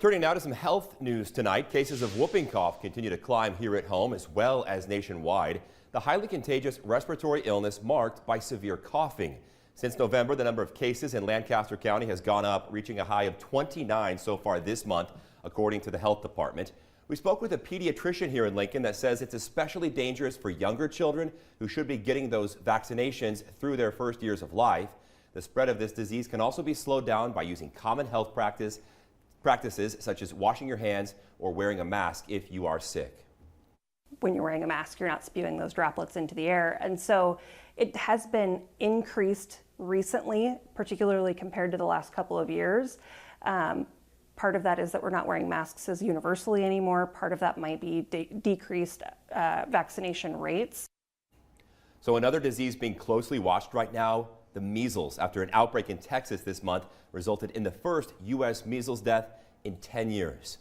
Turning now to some health news tonight. Cases of whooping cough continue to climb here at home as well as nationwide. The highly contagious respiratory illness marked by severe coughing. Since November, the number of cases in Lancaster County has gone up, reaching a high of 29 so far this month, according to the health department. We spoke with a pediatrician here in Lincoln that says it's especially dangerous for younger children who should be getting those vaccinations through their first years of life. The spread of this disease can also be slowed down by using common health practices such as washing your hands or wearing a mask if you are sick. When you're wearing a mask, you're not spewing those droplets into the air. And so it has been increased recently, particularly compared to the last couple of years. Part of that is that we're not wearing masks as universally anymore. Part of that might be decreased vaccination rates. So another disease being closely watched right now, the measles, after an outbreak in Texas this month resulted in the first U.S. measles death in 10 years.